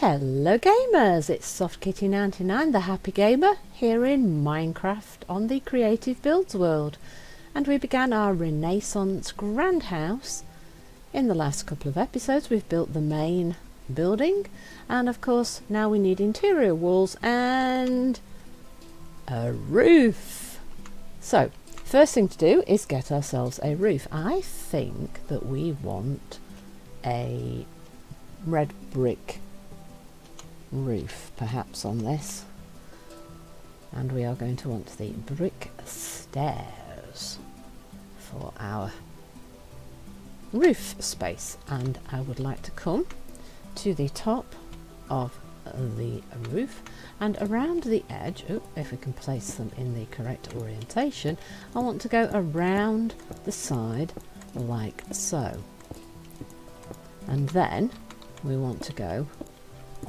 Hello gamers, it's SoftKitty99, the Happy Gamer, here in Minecraft on the Creative Builds world. And we began our Renaissance Grand House. In the last couple of episodes we've built the main building, and of course now we need interior walls and a roof. So, first thing to do is get ourselves a roof. I think that we want a red brick roof perhaps on this, and we are going to want the brick stairs for our roof space, and I would like to come to the top of the roof and around the edge. If we can place them in the correct orientation, I want to go around the side like so, and then we want to go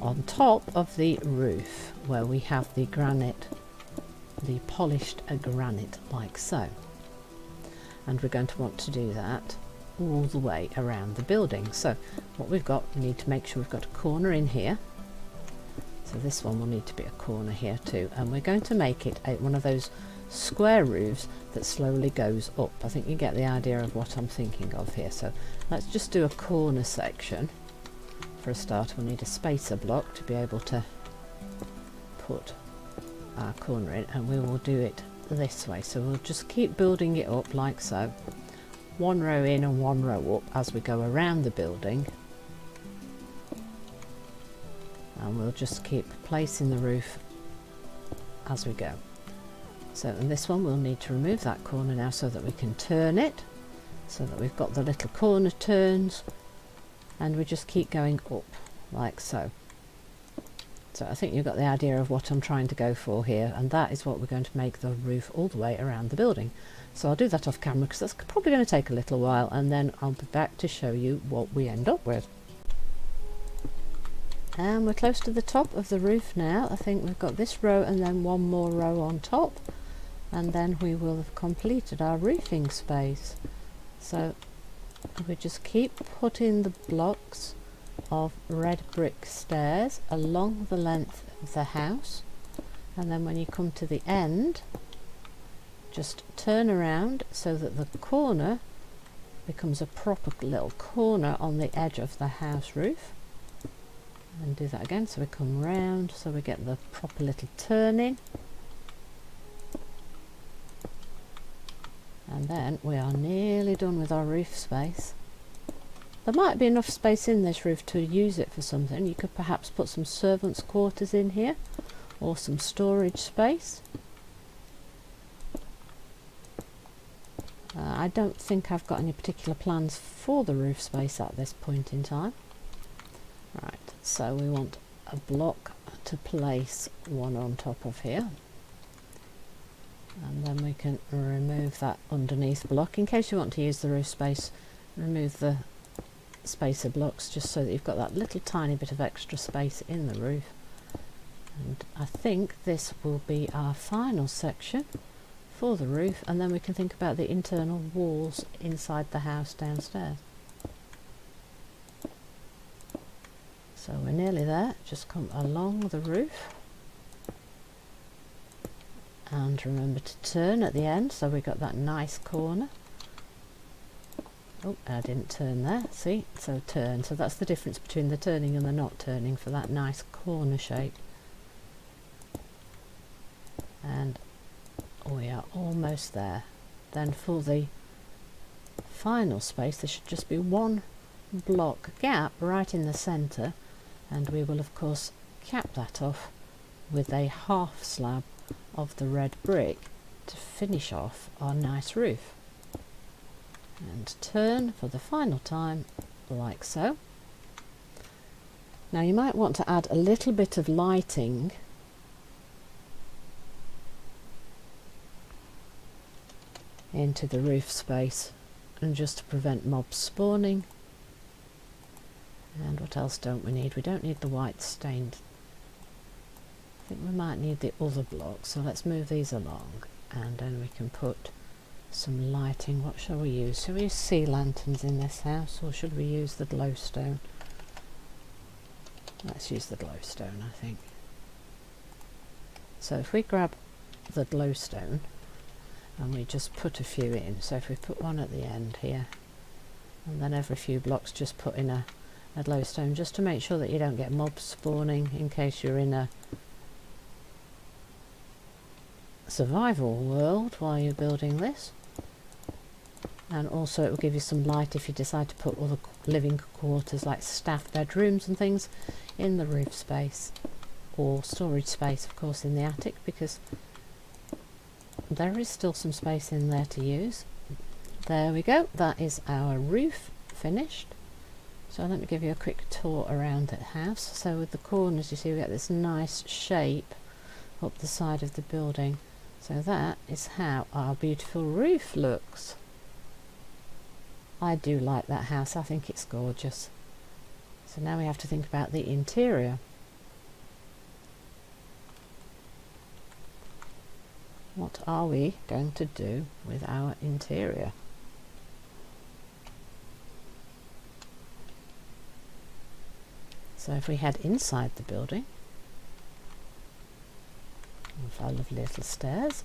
on top of the roof where we have the granite, the polished granite like so, and we're going to want to do that all the way around the building. So what we've got, we need to make sure we've got a corner in here, so this one will need to be a corner here too, and we're going to make it one of those square roofs that slowly goes up. I think you get the idea of what I'm thinking of here. So let's just do a corner section. For a start, we'll need a spacer block to be able to put our corner in, and we will do it this way. So we'll just keep building it up like so, one row in and one row up as we go around the building, and we'll just keep placing the roof as we go. So in this one we'll need to remove that corner now so that we can turn it, so that we've got the little corner turns, and we just keep going up like so. So I think you've got the idea of what I'm trying to go for here, and that is what we're going to make the roof all the way around the building. So I'll do that off camera because that's probably going to take a little while, and then I'll be back to show you what we end up with. And we're close to the top of the roof now. I think we've got this row and then one more row on top, and then we will have completed our roofing space. So we just keep putting the blocks of red brick stairs along the length of the house, and then when you come to the end, just turn around so that the corner becomes a proper little corner on the edge of the house roof, and do that again. So we come round so we get the proper little turning, and then we are nearly done with our roof space. There might be enough space in this roof to use it for something. You could perhaps put some servants' quarters in here, or some storage space. I don't think I've got any particular plans for the roof space at this point in time. Right, so we want a block to place one on top of here, and then we can remove that underneath block. In case you want to use the roof space, remove the spacer blocks just so that you've got that little tiny bit of extra space in the roof. And I think this will be our final section for the roof, and then we can think about the internal walls inside the house downstairs. So we're nearly there. Just come along the roof and remember to turn at the end so we got that nice corner. Oh, I didn't turn there, see? So turn. So that's the difference between the turning and the not turning for that nice corner shape. And we are almost there. Then for the final space there should just be one block gap right in the centre, and we will of course cap that off with a half slab of the red brick to finish off our nice roof. And turn for the final time like so. Now you might want to add a little bit of lighting into the roof space, and just to prevent mobs spawning. And what else don't we need? We don't need the white stained. I think we might need the other blocks, so let's move these along, and then we can put some lighting. What shall we use? Shall we use sea lanterns in this house, or should we use the glowstone? Let's use the glowstone, I think. So if we grab the glowstone and we just put a few in, so if we put one at the end here, and then every few blocks just put in a glowstone, just to make sure that you don't get mobs spawning in case you're in a survival world while you're building this. And also it will give you some light if you decide to put other living quarters like staff bedrooms and things in the roof space, or storage space of course in the attic, because there is still some space in there to use. There we go, that is our roof finished. So let me give you a quick tour around the house. So with the corners, you see we get this nice shape up the side of the building. So that is how our beautiful roof looks. I do like that house, I think it's gorgeous. So now we have to think about the interior. What are we going to do with our interior? So if we head inside the building, with our lovely little stairs,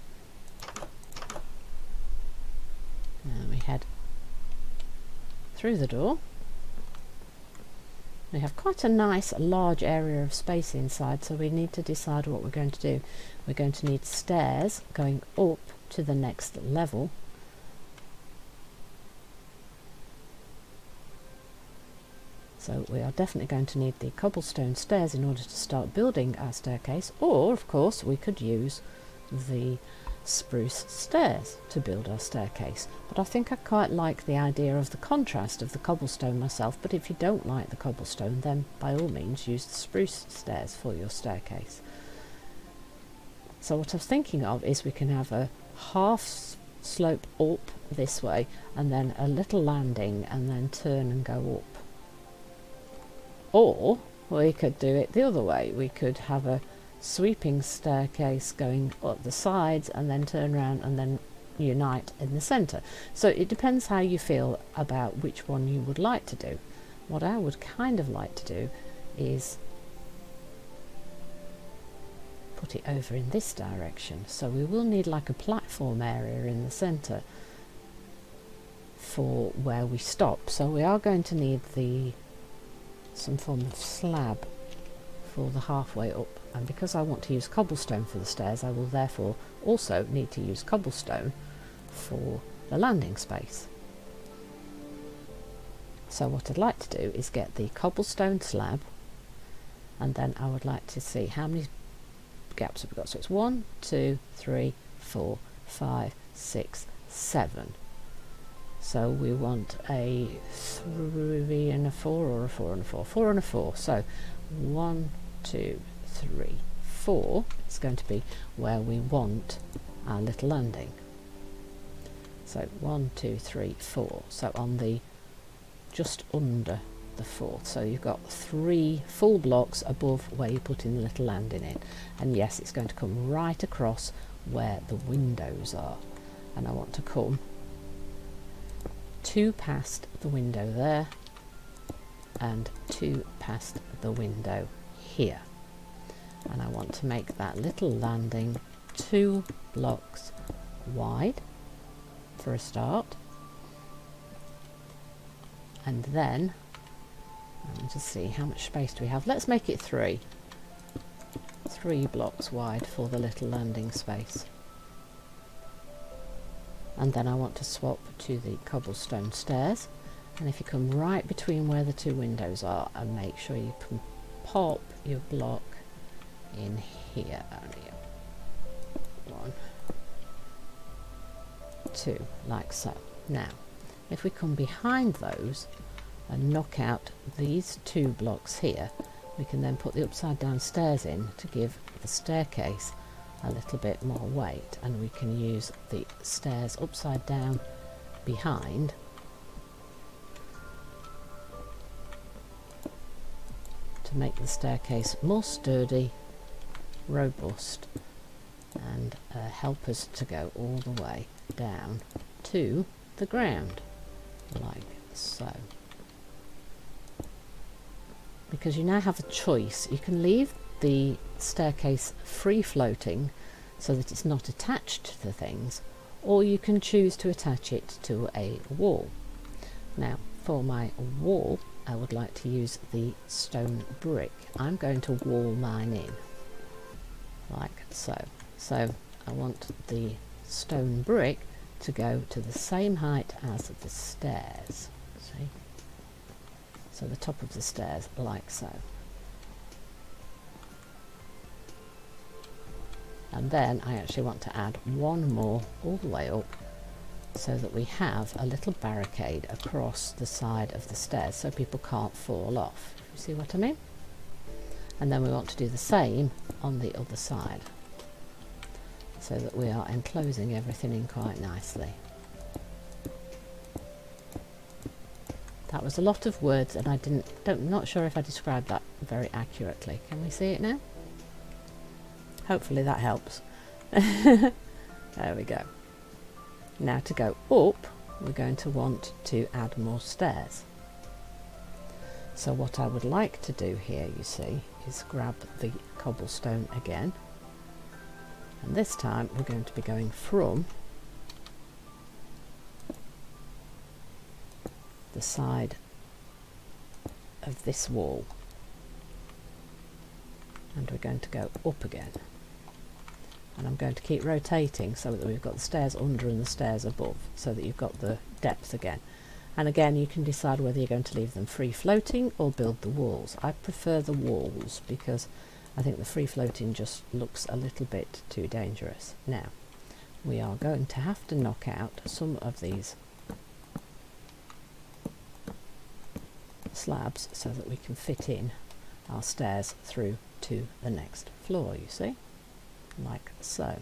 and we head through the door, we have quite a nice large area of space inside, so we need to decide what we're going to do. We're going to need stairs going up to the next level. So we are definitely going to need the cobblestone stairs in order to start building our staircase, or of course we could use the spruce stairs to build our staircase. But I think I quite like the idea of the contrast of the cobblestone myself, but if you don't like the cobblestone, then by all means use the spruce stairs for your staircase. So what I was thinking of is we can have a half slope up this way and then a little landing and then turn and go up. Or we could do it the other way. We could have a sweeping staircase going up the sides and then turn around and then unite in the centre. So it depends how you feel about which one you would like to do. What I would kind of like to do is put it over in this direction. So we will need like a platform area in the centre for where we stop. So we are going to need some form of slab for the halfway up, and because I want to use cobblestone for the stairs, I will therefore also need to use cobblestone for the landing space. So what I'd like to do is get the cobblestone slab, and then I would like to see how many gaps have we got. So it's 1, 2, 3, 4, 5, 6, 7. So we want a 3 and a 4, or a 4 and a 4, 4 and a 4. So 1, 2, 3, 4 is going to be where we want our little landing. So 1, 2, 3, 4. So on the just under the 4th. So you've got 3 full blocks above where you put in the little landing in. And yes, it's going to come right across where the windows are. And I want to come 2 past the window there and 2 past the window here, and I want to make that little landing 2 blocks wide for a start, and then just see how much space do we have. Let's make it 3 blocks wide for the little landing space. And then I want to swap to the cobblestone stairs, and if you come right between where the 2 windows are, and make sure you can pop your block in here. Only 1, 2, like so. Now if we come behind those and knock out these 2 blocks here, we can then put the upside down stairs in to give the staircase a little bit more weight, and we can use the stairs upside down behind to make the staircase more sturdy, robust, and help us to go all the way down to the ground, like so. because you now have a choice. You can leave the staircase free floating so that it's not attached to the things, or you can choose to attach it to a wall. Now for my wall I would like to use the stone brick. I'm going to wall mine in like so. So I want the stone brick to go to the same height as the stairs. See? So the top of the stairs, like so. And then I actually want to add one more all the way up, so that we have a little barricade across the side of the stairs so people can't fall off. You see what I mean? And then we want to do the same on the other side, so that we are enclosing everything in quite nicely. That was a lot of words, and I'm not sure if I described that very accurately. Can we see it now? Hopefully that helps. There we go. Now to go up, we're going to want to add more stairs. So what I would like to do here, you see, is grab the cobblestone again, and this time we're going to be going from the side of this wall, and we're going to go up again, and I'm going to keep rotating so that we've got the stairs under and the stairs above, so that you've got the depth again. And again, you can decide whether you're going to leave them free floating or build the walls. I prefer the walls because I think the free floating just looks a little bit too dangerous. Now we are going to have to knock out some of these slabs so that we can fit in our stairs through to the next floor, you see, like so.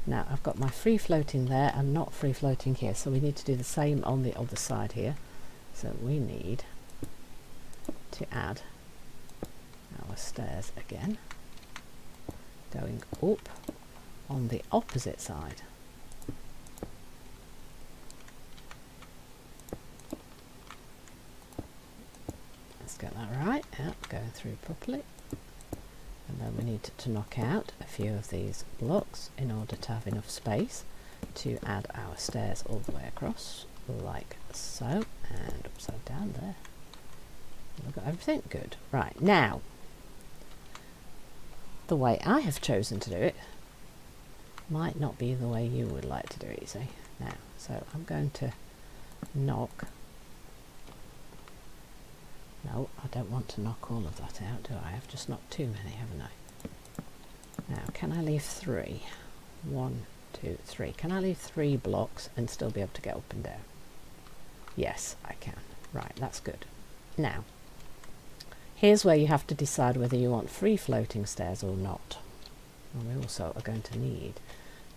Now I've got my free floating there and not free floating here, so we need to do the same on the other side here. So we need to add our stairs again, going up on the opposite side. Let's get that right. Yeah, going through properly. And then we need to knock out a few of these blocks in order to have enough space to add our stairs all the way across, like so, and upside down there. We've got everything good. Right, now, the way I have chosen to do it might not be the way you would like to do it, you see. Now, so I'm going to knock. No, I don't want to knock all of that out, do I? I've just knocked too many, haven't I? Now, can I leave 3? 1, 2, 3. Can I leave 3 blocks and still be able to get up and down? Yes, I can. Right, that's good. Now, here's where you have to decide whether you want free floating stairs or not. And we also are going to need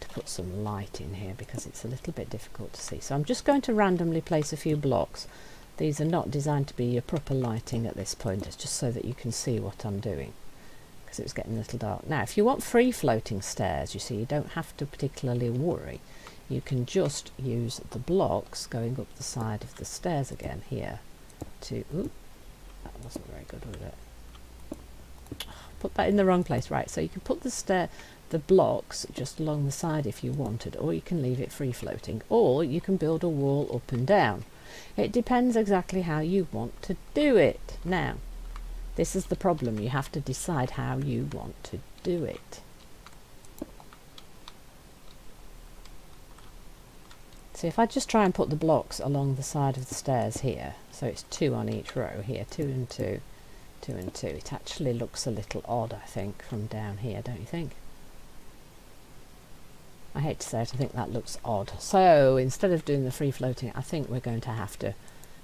to put some light in here because it's a little bit difficult to see. So I'm just going to randomly place a few blocks. These are not designed to be your proper lighting at this point, it's just so that you can see what I'm doing, because it was getting a little dark. Now if you want free floating stairs, you see, you don't have to particularly worry. You can just use the blocks going up the side of the stairs again here to, ooh, that wasn't very good, was it? Put that in the wrong place. Right, so you can put the blocks just along the side if you wanted, or you can leave it free floating, or you can build a wall up and down. It depends exactly how you want to do it. Now, this is the problem. You have to decide how you want to do it. So if I just try and put the blocks along the side of the stairs here, so it's 2 on each row here, 2 and 2, 2 and 2, it actually looks a little odd, I think, from down here, don't you think? I hate to say it, I think that looks odd. So instead of doing the free floating, I think we're going to have to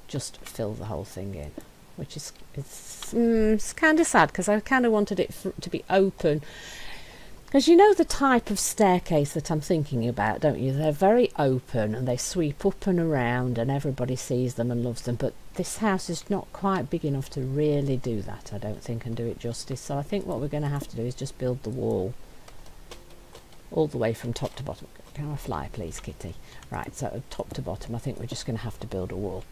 just fill the whole thing in, which is it's kind of sad, because I kind of wanted it to be open. Because you know the type of staircase that I'm thinking about, don't you? They're very open and they sweep up and around and everybody sees them and loves them. But this house is not quite big enough to really do that, I don't think, and do it justice. So I think what we're going to have to do is just build the wall all the way from top to bottom. Can I fly, please, Kitty? Right, so top to bottom, I think we're just going to have to build a wall.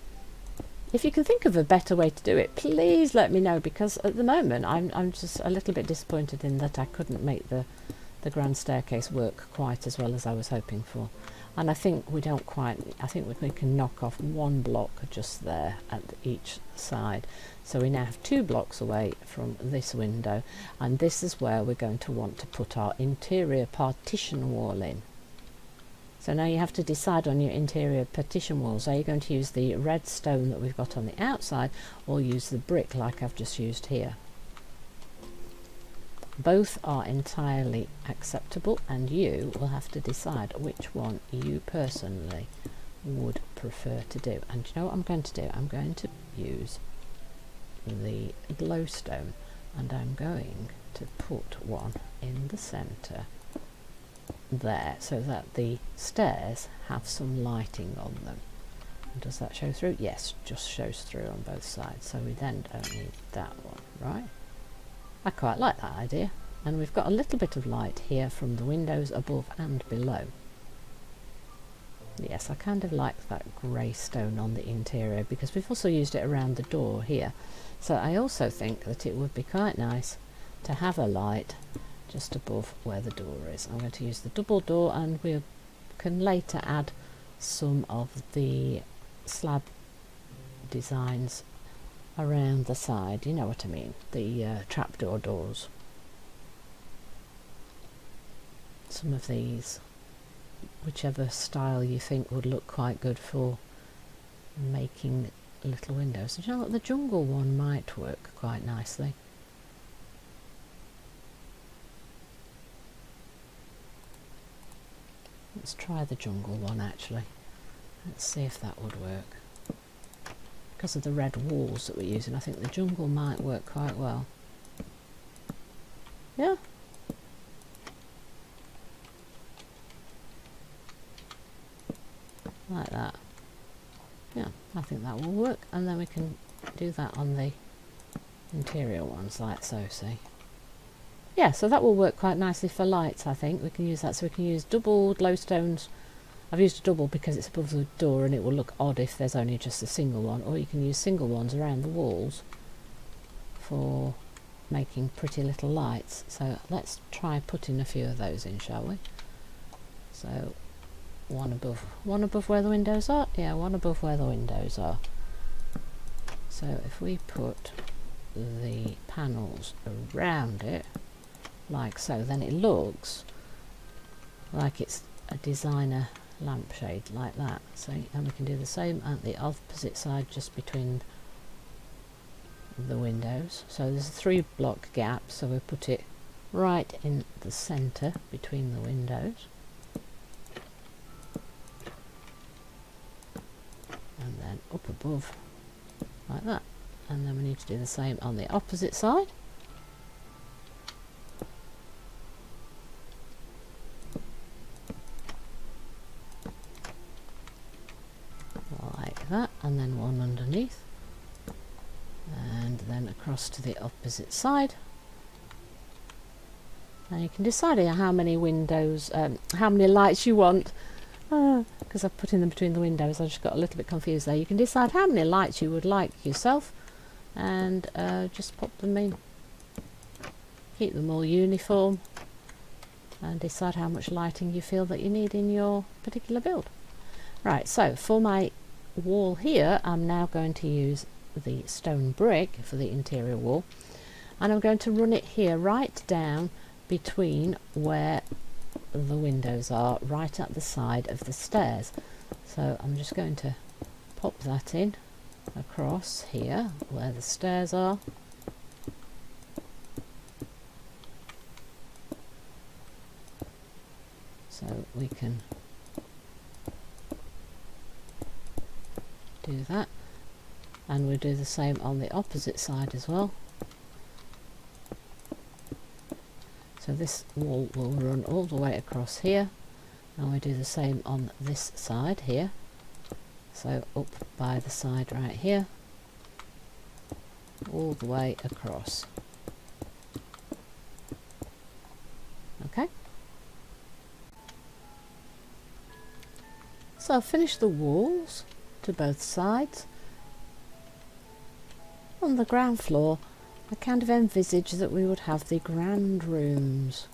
If you can think of a better way to do it, please let me know, because at the moment I'm just a little bit disappointed in that I couldn't make the grand staircase work quite as well as I was hoping for. And I think we can knock off one block just there at each side. So we now have 2 blocks away from this window, and this is where we're going to want to put our interior partition wall in. So now you have to decide on your interior partition walls. Are you going to use the red stone that we've got on the outside, or use the brick like I've just used here? Both are entirely acceptable, and you will have to decide which one you personally would prefer to do. And you know what I'm going to do? I'm going to use the glowstone, and I'm going to put one in the centre there, so that the stairs have some lighting on them. And does that show through? Yes, just shows through on both sides. So we then don't need that one, right? I quite like that idea. And we've got a little bit of light here from the windows above and below. Yes, I kind of like that grey stone on the interior, because we've also used it around the door here. So I also think that it would be quite nice to have a light just above where the door is. I'm going to use the double door, and we can later add some of the slab designs around the side, you know what I mean, the trapdoor doors. Some of these, whichever style you think would look quite good for making little windows. Do you know what, the jungle one might work quite nicely. Let's try the jungle one actually. Let's see if that would work. Because of the red walls that we're using, I think the jungle might work quite well. Yeah. Like that. Yeah, I think that will work, and then we can do that on the interior ones like so, see. Yeah, so that will work quite nicely for lights, I think. We can use that, so we can use double glowstones. I've used a double because it's above the door and it will look odd if there's only just a single one, or you can use single ones around the walls for making pretty little lights. So let's try putting a few of those in, shall we? So one above where the windows are. Yeah, one above where the windows are. So if we put the panels around it like so, then it looks like it's a designer lampshade like that. So, and we can do the same at the opposite side, just between the windows. So there's a 3 block gap, so we put it right in the centre between the windows, and then up above like that. And then we need to do the same on the opposite side. Like that, and then one underneath, and then across to the opposite side. And you can decide here how many windows, how many lights you want. Because I've put in them between the windows, I just got a little bit confused there. You can decide how many lights you would like yourself, and just pop them in. Keep them all uniform, and decide how much lighting you feel that you need in your particular build. Right, so for my wall here, I'm now going to use the stone brick for the interior wall, and I'm going to run it here right down between where the windows are, right at the side of the stairs. So I'm just going to pop that in across here where the stairs are. So we can do that, and we'll do the same on the opposite side as well. So this wall will run all the way across here, and we do the same on this side here. So up by the side right here, all the way across. So I've finished the walls to both sides. On the ground floor I kind of envisaged that we would have the grand rooms.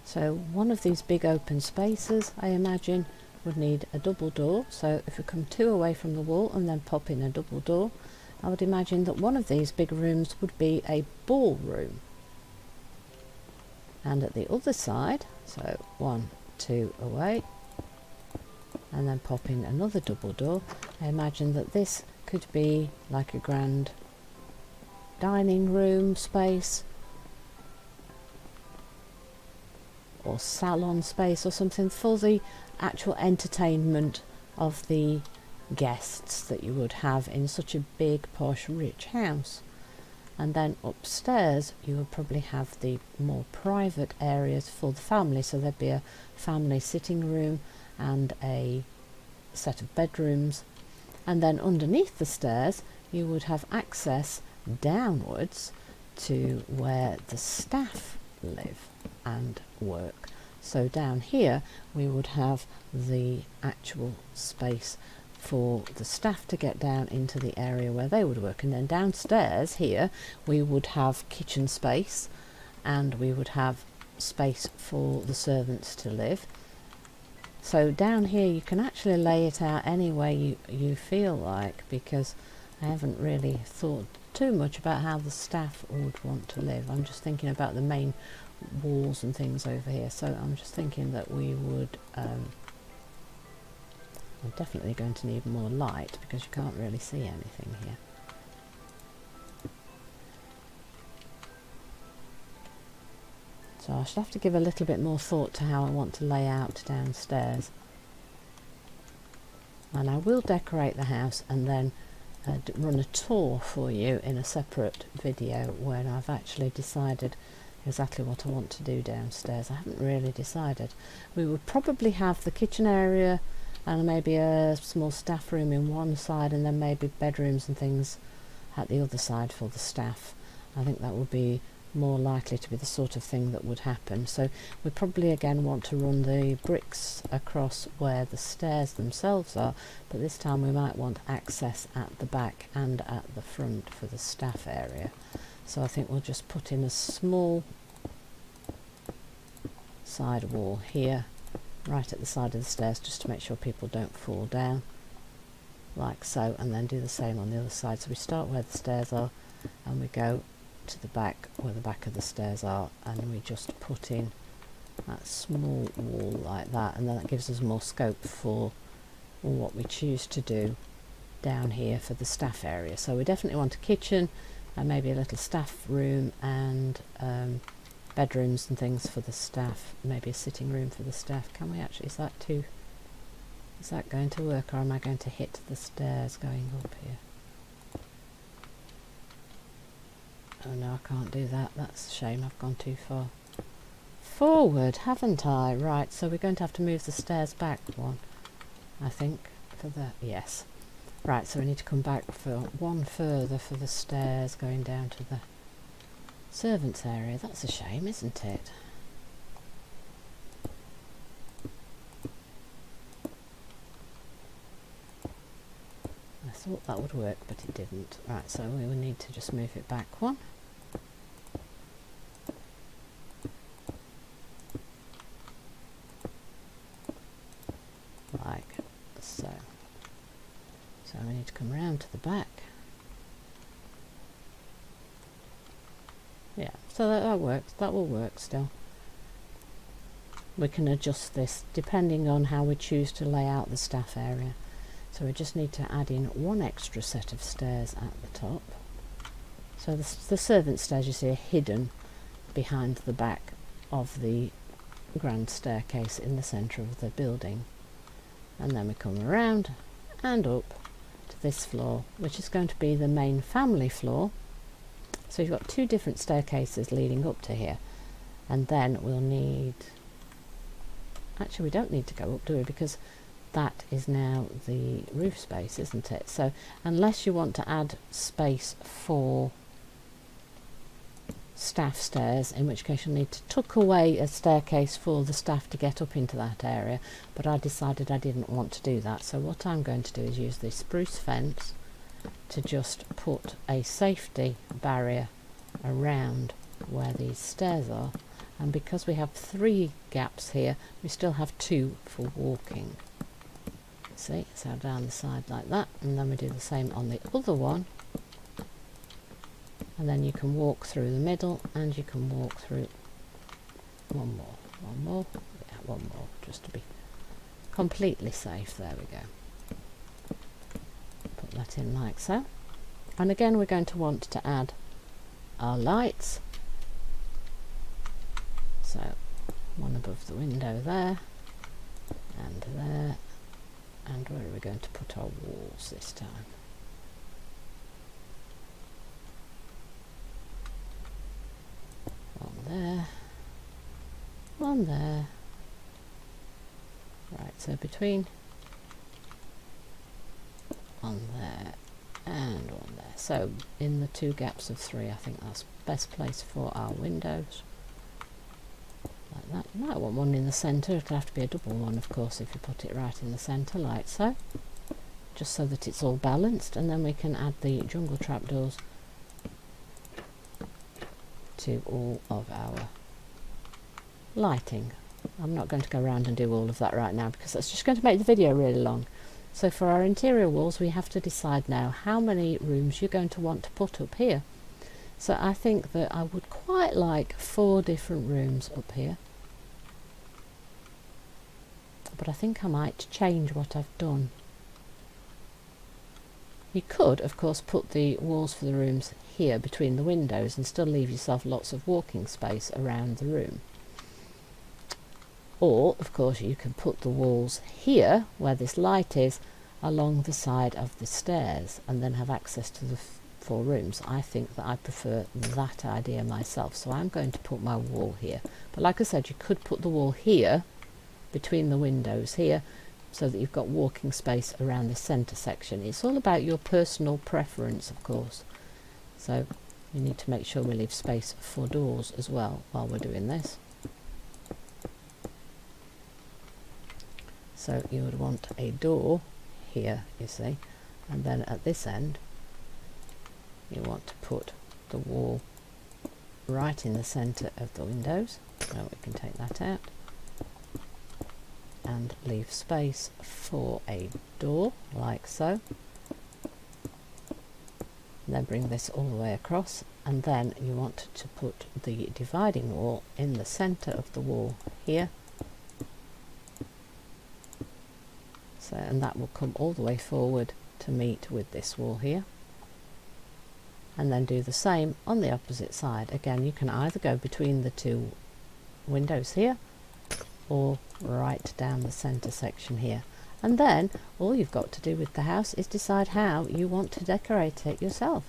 So one of these big open spaces, I imagine, would need a double door. So if we come 2 away from the wall and then pop in a double door, I would imagine that one of these big rooms would be a ballroom. And at the other side, so 1, 2 away, and then pop in another double door, I imagine that this could be like a grand dining room space or salon space or something for the actual entertainment of the guests that you would have in such a big, posh, rich house. And then upstairs you would probably have the more private areas for the family, so there'd be a family sitting room and a set of bedrooms, and then underneath the stairs you would have access downwards to where the staff live and work. So down here we would have the actual space for the staff to get down into the area where they would work, and then downstairs here we would have kitchen space and we would have space for the servants to live. So down here you can actually lay it out any way you feel like, because I haven't really thought too much about how the staff would want to live. I'm just thinking about the main walls and things over here, so I'm just thinking that we would we're definitely going to need more light because you can't really see anything here. So I should have to give a little bit more thought to how I want to lay out downstairs. And I will decorate the house and then run a tour for you in a separate video when I've actually decided exactly what I want to do downstairs. I haven't really decided. We would probably have the kitchen area and maybe a small staff room in one side, and then maybe bedrooms and things at the other side for the staff. I think that would be more likely to be the sort of thing that would happen. So we probably again want to run the bricks across where the stairs themselves are, but this time we might want access at the back and at the front for the staff area. So I think we'll just put in a small side wall here right at the side of the stairs, just to make sure people don't fall down, like so, and then do the same on the other side. So we start where the stairs are and we go to the back where the back of the stairs are, and we just put in that small wall like that, and then that gives us more scope for what we choose to do down here for the staff area. So we definitely want a kitchen and maybe a little staff room and bedrooms and things for the staff, maybe a sitting room for the staff. Can we actually, is that going to work, or am I going to hit the stairs going up here? Oh no, I can't do that. That's a shame. I've gone too far forward, haven't I? Right, so we're going to have to move the stairs back one, I think, for the, yes. Right, so we need to come back for one further for the stairs going down to the servants area. That's a shame, isn't it? I thought that would work, but it didn't. Right, so we will need to just move it back one. Like so. So we need to come round to the back. Yeah, so that works. That will work still. We can adjust this depending on how we choose to lay out the staff area. So we just need to add in one extra set of stairs at the top. So the servant stairs, you see, are hidden behind the back of the grand staircase in the centre of the building. And then we come around and up to this floor, which is going to be the main family floor. So you've got two different staircases leading up to here, and then we'll need, actually we don't need to go up, do we, because that is now the roof space, isn't it? So unless you want to add space for staff stairs, in which case you'll need to tuck away a staircase for the staff to get up into that area, but I decided I didn't want to do that. So what I'm going to do is use this spruce fence to just put a safety barrier around where these stairs are, and because we have 3 gaps here, we still have 2 for walking. See, so down the side like that, and then we do the same on the other one, and then you can walk through the middle, and you can walk through one more, yeah, one more, just to be completely safe. There we go. Put that in like so, and again we're going to want to add our lights. So one above the window there, and there, and where are we going to put our walls this time? One there, one there. Right, so between one there and one there. So in the 2 gaps of 3, I think that's best place for our windows. Like that. You might want one in the centre. It'll have to be a double one, of course, if you put it right in the centre like so, just so that it's all balanced. And then we can add the jungle trapdoors to all of our lighting. I'm not going to go around and do all of that right now, because that's just going to make the video really long. So for our interior walls, we have to decide now how many rooms you're going to want to put up here. So I think that I would quite like 4 different rooms up here, but I think I might change what I've done. You could, of course, put the walls for the rooms here between the windows and still leave yourself lots of walking space around the room. Or, of course, you can put the walls here, where this light is, along the side of the stairs, and then have access to the 4 rooms. I think that I prefer that idea myself, so I'm going to put my wall here. But like I said, you could put the wall here, between the windows here, so that you've got walking space around the centre section. It's all about your personal preference, of course. So you need to make sure we leave space for doors as well while we're doing this. So you would want a door here, you see, and then at this end you want to put the wall right in the centre of the windows. So we can take that out and leave space for a door like so. And then bring this all the way across, and then you want to put the dividing wall in the centre of the wall here. So, and that will come all the way forward to meet with this wall here. And then do the same on the opposite side. Again, you can either go between the 2 windows here, or right down the centre section here. And then all you've got to do with the house is decide how you want to decorate it yourself,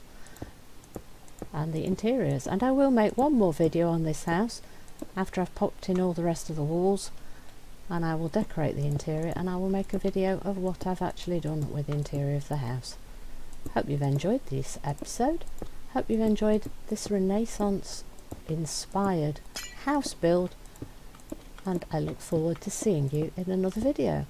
and the interiors. And I will make one more video on this house after I've popped in all the rest of the walls, and I will decorate the interior, and I will make a video of what I've actually done with the interior of the house. Hope you've enjoyed this episode. Hope you've enjoyed this Renaissance inspired house build, and I look forward to seeing you in another video.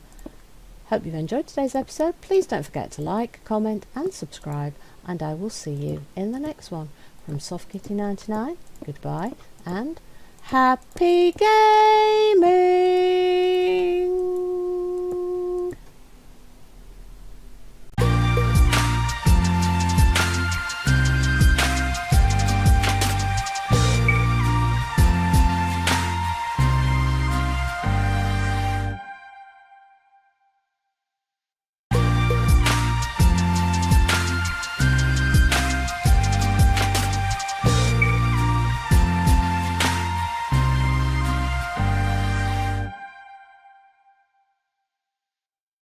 Hope you've enjoyed today's episode. Please don't forget to like, comment and subscribe, and I will see you in the next one. From SoftKitty99, goodbye and happy gaming!